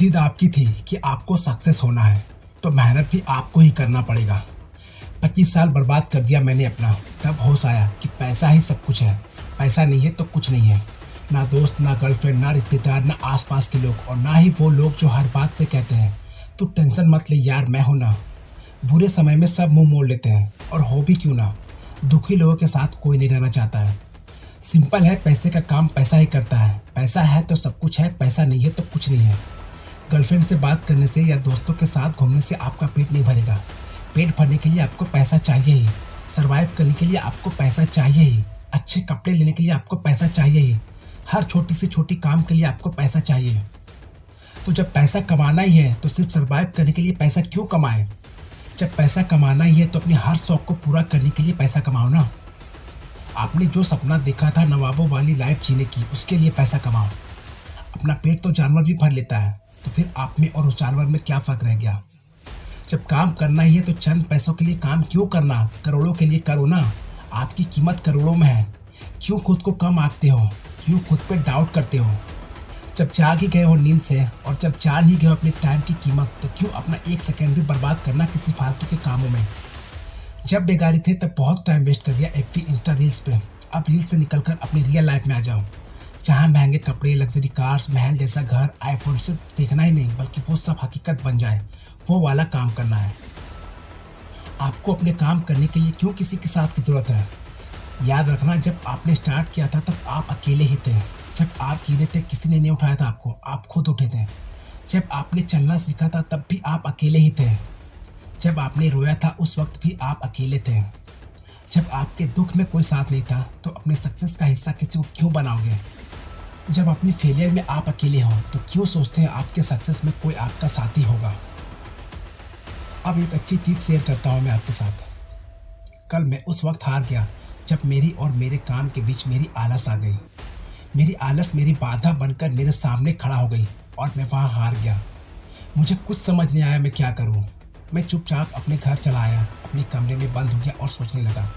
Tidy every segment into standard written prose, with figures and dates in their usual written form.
जिद आपकी थी कि आपको सक्सेस होना है, तो मेहनत भी आपको ही करना पड़ेगा। 25 साल बर्बाद कर दिया मैंने अपना। तब होश आया कि पैसा ही सब कुछ है। पैसा नहीं है तो कुछ नहीं है। ना दोस्त, ना गर्लफ्रेंड, ना रिश्तेदार, ना आसपास के लोग, और ना ही वो लोग जो हर बात पे कहते हैं तू टेंशन मत ले यार, मैं हूं ना। बुरे समय में सब मुंह मोड़ लेते हैं, और हो भी क्यों ना। दुखी लोगों के साथ कोई नहीं रहना चाहता है। सिंपल है, पैसे का काम पैसा ही करता है। पैसा है तो सब कुछ है, पैसा नहीं है तो कुछ नहीं है। गर्लफ्रेंड से बात करने से या दोस्तों के साथ घूमने से आपका पेट नहीं भरेगा। पेट भरने के लिए आपको पैसा चाहिए ही। सर्वाइव करने के लिए आपको पैसा चाहिए ही। अच्छे कपड़े लेने के लिए आपको पैसा चाहिए ही। हर छोटी से छोटी काम के लिए आपको पैसा चाहिए। तो जब पैसा कमाना ही है तो सिर्फ सर्वाइव करने के लिए पैसा क्यों कमाए। जब पैसा कमाना ही है तो अपने हर शौक को पूरा करने के लिए पैसा कमाओ ना। आपने जो सपना देखा था नवाबों वाली लाइफ जीने की, उसके लिए पैसा कमाओ। अपना पेट तो जानवर भी भर लेता है, तो फिर आप में और उस जानवर में क्या फर्क रह गया। जब काम करना ही है तो चंद पैसों के लिए काम क्यों करना, करोड़ों के लिए करो ना। आपकी कीमत करोड़ों में है। क्यों खुद को कम आंकते हो, क्यों खुद पे डाउट करते हो। जब जाग ही गए हो नींद से, और जब जान ही गए हो अपने टाइम की कीमत, तो क्यों अपना एक सेकंड भी बर्बाद करना किसी फालतू के कामों में। जब बेगारी थे तब बहुत टाइम वेस्ट कर दिया एफबी इंस्टा रील्स पे। अब रील्स से निकलकर अपनी रियल लाइफ में आ जाओ, जहाँ महंगे कपड़े, लग्जरी कार्स, महल जैसा घर, आईफोन से देखना ही नहीं, बल्कि वो सब हकीकत बन जाए। वो वाला काम करना है। आपको अपने काम करने के लिए क्यों किसी के साथ की जरूरत है। याद रखना, जब आपने स्टार्ट किया था तब आप अकेले ही थे। जब आप गिरे थे किसी ने नहीं उठाया था आपको, आप खुद उठे थे। जब आपने चलना सीखा था तब भी आप अकेले ही थे। जब आपने रोया था उस वक्त भी आप अकेले थे। जब आपके दुख में कोई साथ नहीं था तो अपने सक्सेस का हिस्सा किसी को क्यों बनाओगे। जब अपनी फेलियर में आप अकेले हो तो क्यों सोचते हैं आपके सक्सेस में कोई आपका साथी होगा। अब एक अच्छी चीज़ शेयर करता हूँ मैं आपके साथ। कल मैं उस वक्त हार गया जब मेरी और मेरे काम के बीच मेरी आलस आ गई। मेरी आलस मेरी बाधा बनकर मेरे सामने खड़ा हो गई और मैं वहाँ हार गया। मुझे कुछ समझ नहीं आया मैं क्या करूँ। मैं चुपचाप अपने घर चला आया, अपने कमरे में बंद हो गया और सोचने लगा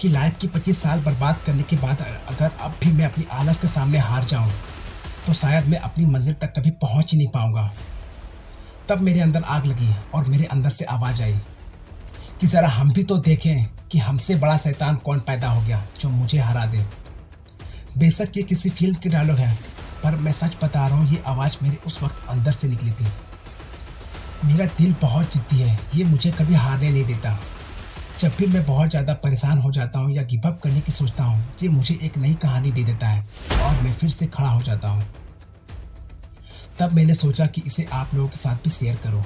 कि लाइफ की 25 साल बर्बाद करने के बाद अगर अब भी मैं अपनी आलस के सामने हार जाऊं तो शायद मैं अपनी मंजिल तक कभी पहुंच ही नहीं पाऊंगा। तब मेरे अंदर आग लगी और मेरे अंदर से आवाज़ आई कि ज़रा हम भी तो देखें कि हमसे बड़ा शैतान कौन पैदा हो गया जो मुझे हरा दे। बेशक ये किसी फिल्म की डायलॉग है, पर मैं सच बता रहा हूँ, ये आवाज़ मेरे उस वक्त अंदर से निकली थी। मेरा दिल बहुत जिद्दी है, ये मुझे कभी हारने नहीं देता। जब भी मैं बहुत ज़्यादा परेशान हो जाता हूँ या गिव अप करने की सोचता हूँ, ये मुझे एक नई कहानी दे देता है और मैं फिर से खड़ा हो जाता हूँ। तब मैंने सोचा कि इसे आप लोगों के साथ भी शेयर करूँ।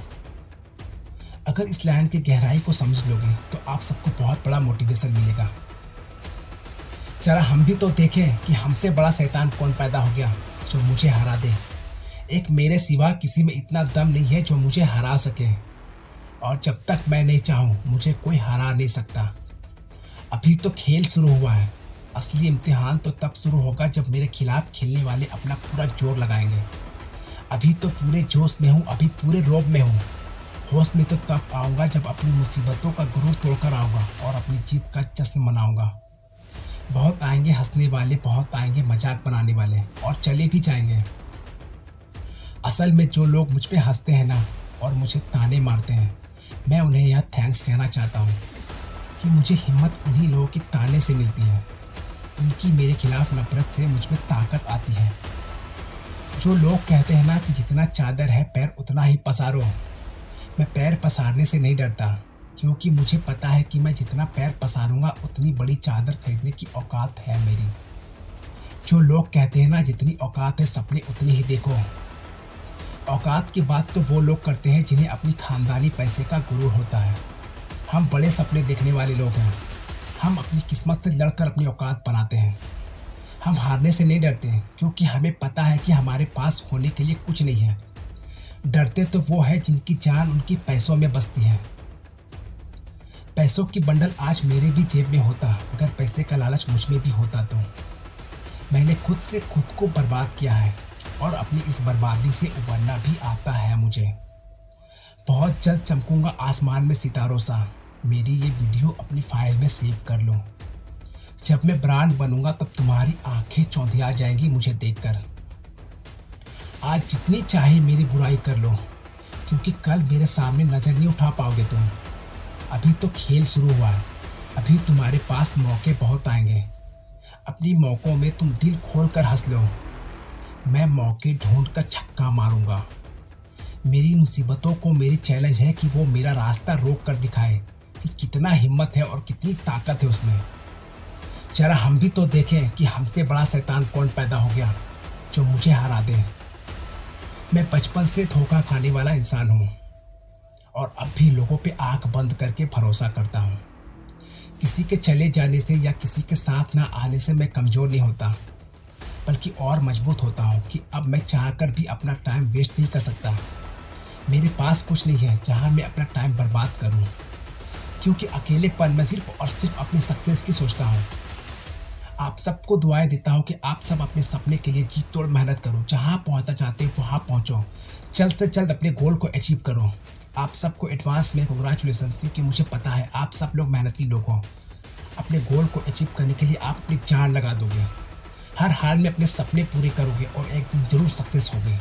अगर इस लाइन की गहराई को समझ लोगे तो आप सबको बहुत बड़ा मोटिवेशन मिलेगा। जरा हम भी तो देखें कि हमसे बड़ा शैतान कौन पैदा हो गया जो मुझे हरा दे। एक मेरे सिवा किसी में इतना दम नहीं है जो मुझे हरा सके, और जब तक मैं नहीं चाहूँ मुझे कोई हरा नहीं सकता। अभी तो खेल शुरू हुआ है, असली इम्तिहान तो तब शुरू होगा जब मेरे खिलाफ खेलने वाले अपना पूरा जोर लगाएंगे। अभी तो पूरे जोश में हूँ, अभी पूरे रोब में हूँ। होश में तो तब आऊँगा जब अपनी मुसीबतों का गुरूर तोड़कर आऊँगा और अपनी जीत का जश्न मनाऊँगा। बहुत आएंगे हंसने वाले, बहुत आएंगे मजाक बनाने वाले, और चले भी जाएंगे। असल में जो लोग मुझ पे हंसते हैं ना और मुझे ताने मारते हैं, मैं उन्हें यह थैंक्स कहना चाहता हूँ कि मुझे हिम्मत उन्हीं लोगों के ताने से मिलती है। उनकी मेरे खिलाफ नफरत से मुझ में ताकत आती है। जो लोग कहते हैं ना कि जितना चादर है पैर उतना ही पसारो, मैं पैर पसारने से नहीं डरता, क्योंकि मुझे पता है कि मैं जितना पैर पसारूंगा उतनी बड़ी चादर खरीदने की औकात है मेरी। जो लोग कहते हैं ना जितनी औकात है सपने उतनी ही देखो, औकात की बात तो वो लोग करते हैं जिन्हें अपनी खानदानी पैसे का गुरूर होता है। हम बड़े सपने देखने वाले लोग हैं। हम अपनी किस्मत से लड़कर अपनी औकात बनाते हैं। हम हारने से नहीं डरते क्योंकि हमें पता है कि हमारे पास होने के लिए कुछ नहीं है। डरते तो वो है जिनकी जान उनकी पैसों में बसती है। पैसों की बंडल आज मेरे भी जेब में होता, अगर पैसे का लालच मुझ में भी होता तो। मैंने खुद से खुद को बर्बाद किया है और अपनी इस बर्बादी से उबरना भी आता है मुझे। बहुत जल्द चमकूंगा आसमान में सितारों सा। मेरी ये वीडियो अपनी फाइल में सेव कर लो। जब मैं ब्रांड बनूंगा तब तुम्हारी आंखें चौंधिया जाएंगी मुझे देखकर। आज जितनी चाहे मेरी बुराई कर लो, क्योंकि कल मेरे सामने नजर नहीं उठा पाओगे तुम। अभी तो खेल शुरू हुआ है। अभी तुम्हारे पास मौके बहुत आएंगे। अपनी मौकों में तुम दिल खोल कर हंस लो। मैं मौके ढूंढ कर छक्का मारूंगा। मेरी मुसीबतों को मेरी चैलेंज है कि वो मेरा रास्ता रोक कर दिखाए कि कितना हिम्मत है और कितनी ताकत है उसमें। जरा हम भी तो देखें कि हमसे बड़ा शैतान कौन पैदा हो गया जो मुझे हरा दे। मैं बचपन से धोखा खाने वाला इंसान हूँ और अब भी लोगों पे आंख बंद करके भरोसा करता हूँ। किसी के चले जाने से या किसी के साथ ना आने से मैं कमजोर नहीं होता, बल्कि और मजबूत होता हूँ कि अब मैं चाहकर भी अपना टाइम वेस्ट नहीं कर सकता। मेरे पास कुछ नहीं है जहाँ मैं अपना टाइम बर्बाद करूँ, क्योंकि अकेलेपन में सिर्फ और सिर्फ अपने सक्सेस की सोचता हूँ। आप सबको दुआएं देता हूँ कि आप सब अपने सपने के लिए जी तोड़ मेहनत करो। जहाँ पहुँचना चाहते हो वहाँ पहुँचो। जल्द से जल्द अपने गोल को अचीव करो। आप सबको एडवांस में कंग्रेचुलेसन्स, क्योंकि मुझे पता है आप सब लोग मेहनती लोग हो। अपने गोल को अचीव करने के लिए आप अपनी जान लगा दोगे। हर हाल में अपने सपने पूरे करोगे और एक दिन जरूर सक्सेस होगे।